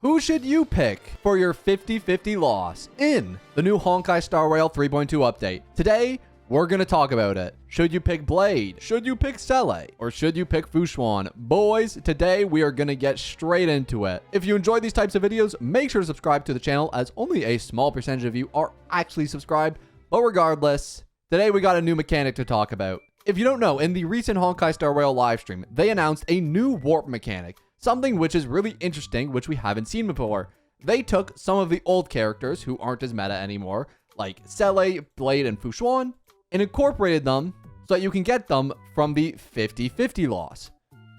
Who should you pick for your 50-50 loss in the new Honkai Star Rail 3.2 update? Today, we're going to talk about it. Should you pick Blade? Should you pick Seele? Or should you pick Fu Xuan? Boys, today we are going to get straight into it. If you enjoy these types of videos, make sure to subscribe to the channel, as only a small percentage of you are actually subscribed. But regardless, today we got a new mechanic to talk about. If you don't know, in the recent Honkai Star Rail livestream, they announced a new warp mechanic. Something which is really interesting, which we haven't seen before. They took some of the old characters who aren't as meta anymore, like Seele, Blade, and Fu Xuan, and incorporated them so that you can get them from the 50-50 loss.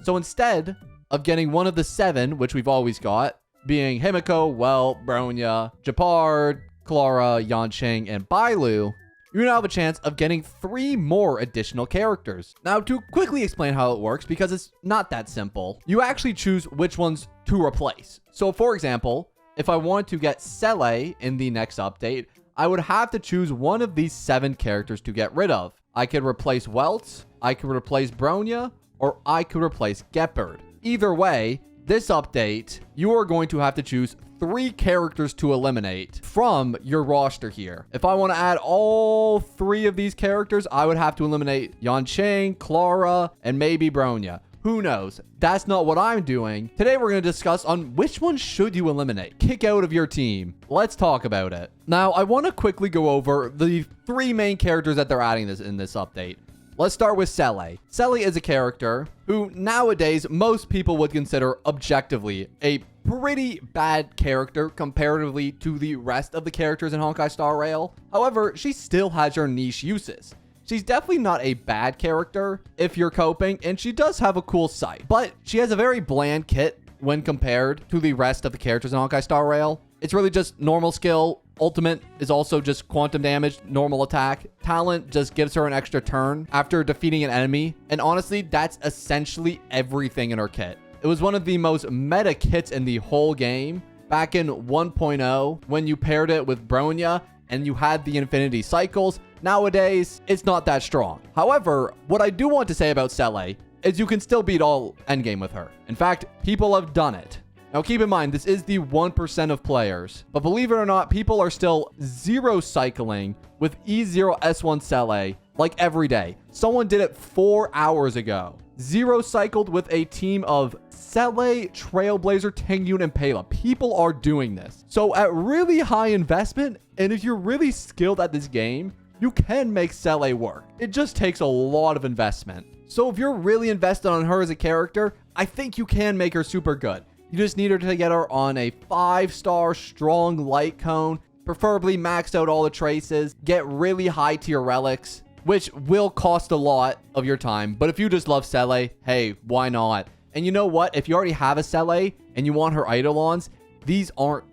So instead of getting one of the 7, which we've always got, being Himiko, Welt, Bronya, Gepard, Clara, Yanqing, and Bailu, you now have a chance of getting 3 more additional characters. Now, to quickly explain how it works, because it's not that simple, you actually choose which ones to replace. So, for example, if I wanted to get Seele in the next update, I would have to choose one of these 7 characters to get rid of. I could replace Welt, I could replace Bronya, or I could replace Gepard. Either way, this update, you are going to have to choose 3 characters to eliminate from your roster here. If I want to add all 3 of these characters, I would have to eliminate Yanqing, Clara, and maybe Bronya. Who knows? That's not what I'm doing. Today, we're going to discuss on which one should you eliminate, kick out of your team. Let's talk about it. Now, I want to quickly go over the 3 main characters that they're adding in this update. Let's start with Seele. Seele is a character who nowadays most people would consider objectively a pretty bad character comparatively to the rest of the characters in Honkai Star Rail. However, she still has her niche uses. She's definitely not a bad character if you're coping, and she does have a cool sight, but she has a very bland kit when compared to the rest of the characters in Honkai Star Rail. It's really just normal skill. Ultimate is also just quantum damage, normal attack. Talent just gives her an extra turn after defeating an enemy. And honestly, that's essentially everything in her kit. It was one of the most meta kits in the whole game back in 1.0 when you paired it with Bronya and you had the infinity cycles. Nowadays, it's not that strong. However, what I do want to say about Seele is you can still beat all endgame with her. In fact, people have done it. Now, keep in mind, this is the 1% of players, but believe it or not, people are still 0 cycling with E0 S1 Seele like every day. Someone did it 4 hours ago. 0 cycled with a team of Seele, Trailblazer, Tengyun, and Pela. People are doing this. So at really high investment, and if you're really skilled at this game, you can make Seele work. It just takes a lot of investment. So if you're really invested on her as a character, I think you can make her super good. You just need her to get her on a 5-star strong light cone, preferably max out all the traces, get really high tier relics, which will cost a lot of your time. But if you just love Seele, hey, why not? And you know what? If you already have a Seele and you want her Eidolons, these aren't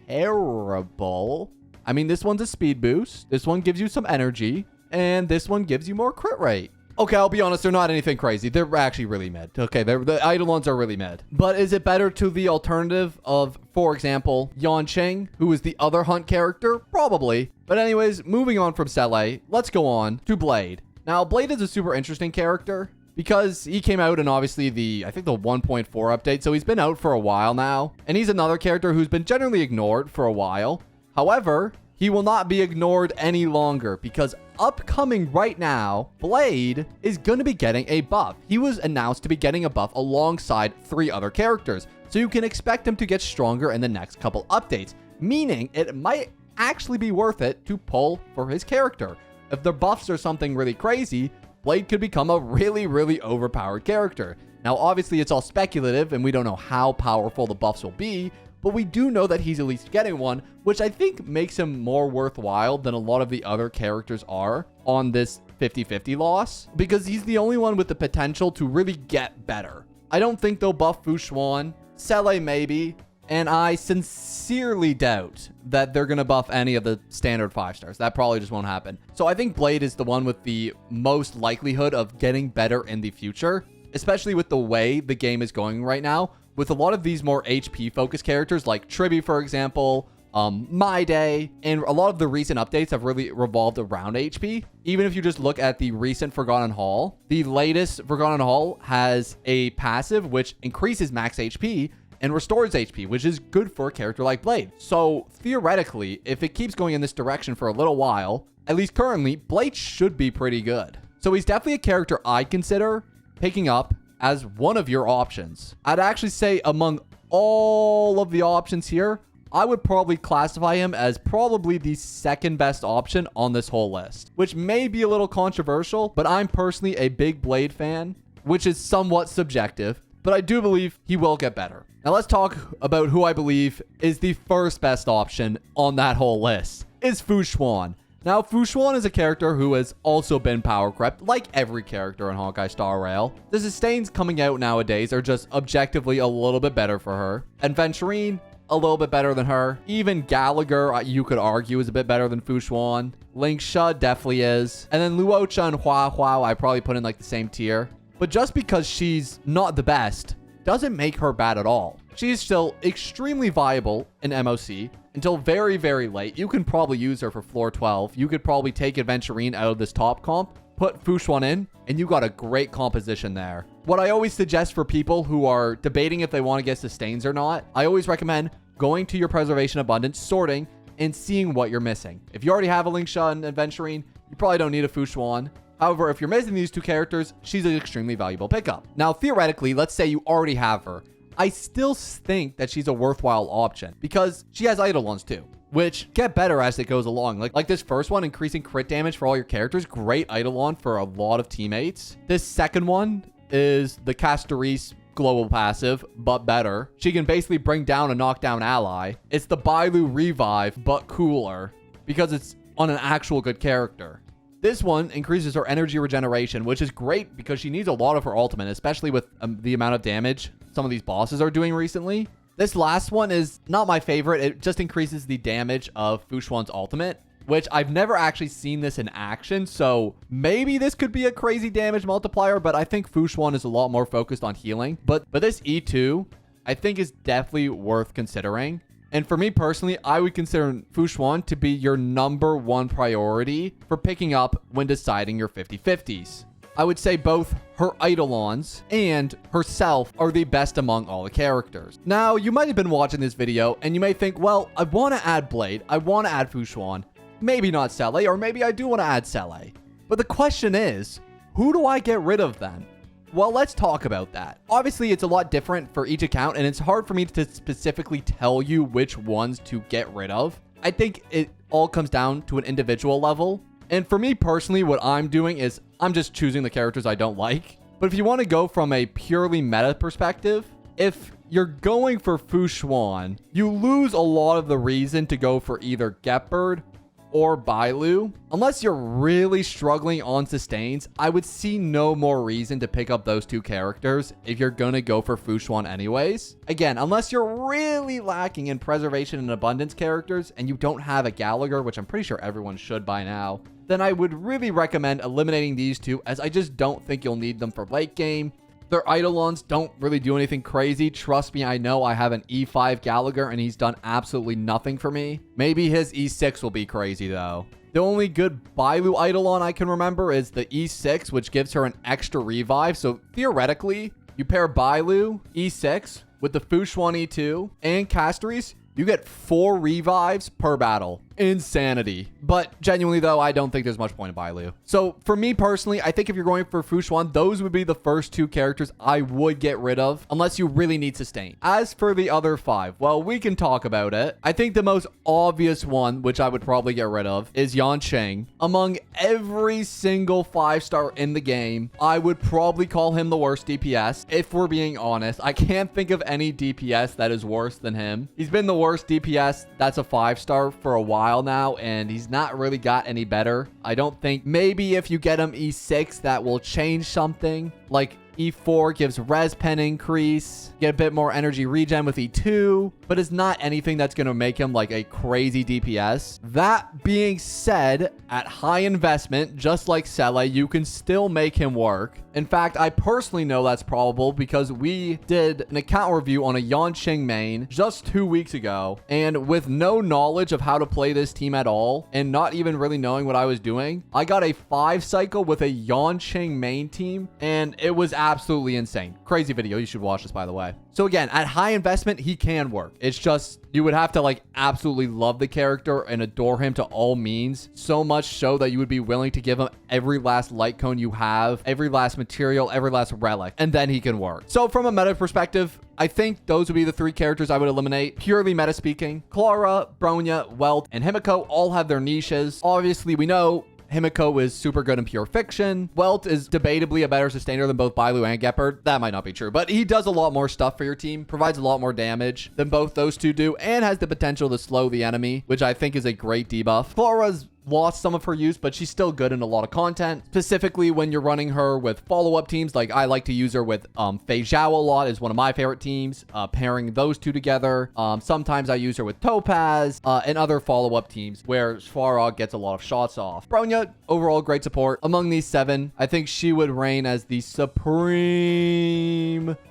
terrible. I mean, this one's a speed boost. This one gives you some energy. And this one gives you more crit rate. Okay, I'll be honest, they're not anything crazy. They're actually really mid. Okay, the Eidolons are really mid. But is it better to the alternative of, for example, Yanqing, who is the other hunt character? Probably. But anyways, moving on from Seele, let's go on to Blade. Now, Blade is a super interesting character because he came out in obviously I think the 1.4 update, so he's been out for a while now. And he's another character who's been generally ignored for a while. However, he will not be ignored any longer because upcoming right now, Blade is going to be getting a buff. He was announced to be getting a buff alongside 3 other characters. So you can expect him to get stronger in the next couple updates, meaning it might actually be worth it to pull for his character. If the buffs are something really crazy, Blade could become a really, really overpowered character. Now, obviously, it's all speculative and we don't know how powerful the buffs will be, but we do know that he's at least getting one, which I think makes him more worthwhile than a lot of the other characters are on this 50-50 loss, because he's the only one with the potential to really get better. I don't think they'll buff Fu Xuan. Seele maybe, and I sincerely doubt that they're going to buff any of the standard 5 stars. That probably just won't happen. So I think Blade is the one with the most likelihood of getting better in the future, especially with the way the game is going right now. With a lot of these more HP-focused characters like Tribi, for example, My Day, and a lot of the recent updates have really revolved around HP. Even if you just look at the recent Forgotten Hall, the latest Forgotten Hall has a passive which increases max HP, and restores HP, which is good for a character like Blade. So theoretically, if it keeps going in this direction for a little while, at least currently, Blade should be pretty good. So he's definitely a character I'd consider picking up as one of your options. I'd actually say among all of the options here, I would probably classify him as probably the second best option on this whole list, which may be a little controversial, but I'm personally a big Blade fan, which is somewhat subjective, but I do believe he will get better. Now let's talk about who I believe is the first best option on that whole list, is Fu Xuan. Now, Fu Xuan is a character who has also been power crept, like every character in Honkai Star Rail. The sustains coming out nowadays are just objectively a little bit better for her. And Venturine, a little bit better than her. Even Gallagher, you could argue, is a bit better than Fu Xuan. Lingsha definitely is. And then Luocha and Hua Hua, I probably put in like the same tier. But just because she's not the best doesn't make her bad at all. She is still extremely viable in MOC until very, very late. You can probably use her for floor 12. You could probably take Adventurine out of this top comp, put Fu Xuan in, and you got a great composition there. What I always suggest for people who are debating if they want to get sustains or not, I always recommend going to your preservation abundance, sorting, and seeing what you're missing. If you already have a Lingsha and Adventurine, you probably don't need a Fu Xuan. However, if you're missing these two characters, she's an extremely valuable pickup. Now, theoretically, let's say you already have her. I still think that she's a worthwhile option because she has Eidolons too, which get better as it goes along. Like this first one, increasing crit damage for all your characters, great Eidolon for a lot of teammates. This second one is the Castoris global passive, but better. She can basically bring down a knockdown ally. It's the Bailu revive, but cooler because it's on an actual good character. This one increases her energy regeneration, which is great because she needs a lot of her ultimate, especially with the amount of damage some of these bosses are doing recently. This last one is not my favorite. It just increases the damage of Fu Xuan's ultimate, which I've never actually seen this in action. So maybe this could be a crazy damage multiplier, but I think Fu Xuan is a lot more focused on healing. But this E2, I think is definitely worth considering. And for me personally, I would consider Fu Xuan to be your #1 priority for picking up when deciding your 50-50s. I would say both her Eidolons and herself are the best among all the characters. Now, you might have been watching this video and you may think, well, I want to add Blade, I want to add Fu Xuan, maybe not Seele, or maybe I do want to add Seele. But the question is, who do I get rid of then? Well, let's talk about that. Obviously, it's a lot different for each account, and it's hard for me to specifically tell you which ones to get rid of. I think it all comes down to an individual level. And for me personally, what I'm doing is I'm just choosing the characters I don't like. But if you want to go from a purely meta perspective, if you're going for Fu Xuan, you lose a lot of the reason to go for either Getbird or Bailu. Unless you're really struggling on sustains, I would see no more reason to pick up those two characters if you're gonna go for Fu Xuan anyways. Again, unless you're really lacking in preservation and abundance characters and you don't have a Gallagher, which I'm pretty sure everyone should by now, then I would really recommend eliminating these two, as I just don't think you'll need them for late game. Their Eidolons don't really do anything crazy. Trust me, I know I have an E5 Gallagher and he's done absolutely nothing for me. Maybe his E6 will be crazy though. The only good Bailu Eidolon I can remember is the E6, which gives her an extra revive. So theoretically, you pair Bailu E6 with the Fu Xuan E2 and Castoris, you get 4 revives per battle. Insanity. But genuinely though, I don't think there's much point in Bailu. So for me personally, I think if you're going for Fu Xuan, those would be the first 2 characters I would get rid of unless you really need sustain. As for the other 5, well, we can talk about it. I think the most obvious one, which I would probably get rid of, is Yanqing. Among every single 5-star in the game, I would probably call him the worst DPS. If we're being honest, I can't think of any DPS that is worse than him. He's been the worst DPS that's a 5-star for a while now, and he's not really got any better. I don't think, maybe if you get him E6, that will change something. Like E4 gives res pen increase, get a bit more energy regen with E2, but it's not anything that's going to make him like a crazy DPS. That being said, at high investment, just like Seele, you can still make him work. In fact, I personally know that's probable because we did an account review on a Yanqing main just 2 weeks ago, and with no knowledge of how to play this team at all, and not even really knowing what I was doing, I got a 5 cycle with a Yanqing main team, and it was absolutely insane. Crazy video. You should watch this, by the way. So again, at high investment, he can work. It's just you would have to like absolutely love the character and adore him to all means. So much so that you would be willing to give him every last light cone you have, every last material, every last relic, and then he can work. So from a meta perspective, I think those would be the 3 characters I would eliminate. Purely meta speaking, Clara, Bronya, Welt, and Himiko all have their niches. Obviously, we know Himiko is super good in pure fiction. Welt is debatably a better sustainer than both Bailu and Gepard. That might not be true, but he does a lot more stuff for your team, provides a lot more damage than both those two do, and has the potential to slow the enemy, which I think is a great debuff. Clara's lost some of her use, but she's still good in a lot of content, specifically when you're running her with follow-up teams. Like I like to use her with Fei Zhao a lot, is one of my favorite teams, pairing those two together. Sometimes I use her with Topaz and other follow-up teams where Svarog gets a lot of shots off. Bronya, overall great support. Among these 7, I think she would reign as the supreme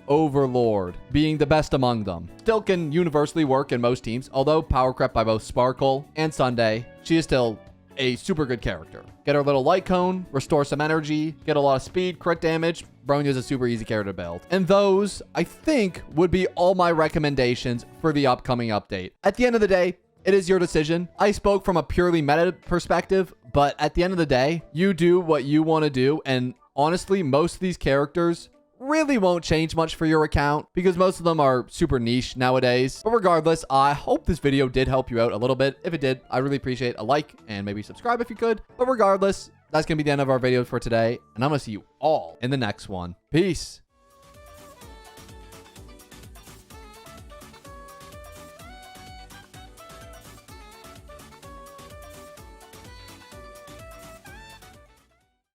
overlord, being the best among them. Still can universally work in most teams, although power crept by both Sparkle and Sunday, she is still a super good character. Get her little light cone, restore some energy, get a lot of speed, crit damage. Bronya is a super easy character to build. And those, I think, would be all my recommendations for the upcoming update. At the end of the day, it is your decision. I spoke from a purely meta perspective, but at the end of the day, you do what you want to do. And honestly, most of these characters really won't change much for your account because most of them are super niche nowadays. But regardless, I hope this video did help you out a little bit. If it did, I really appreciate a like and maybe subscribe if you could. But regardless, that's going to be the end of our video for today. And I'm going to see you all in the next one. Peace.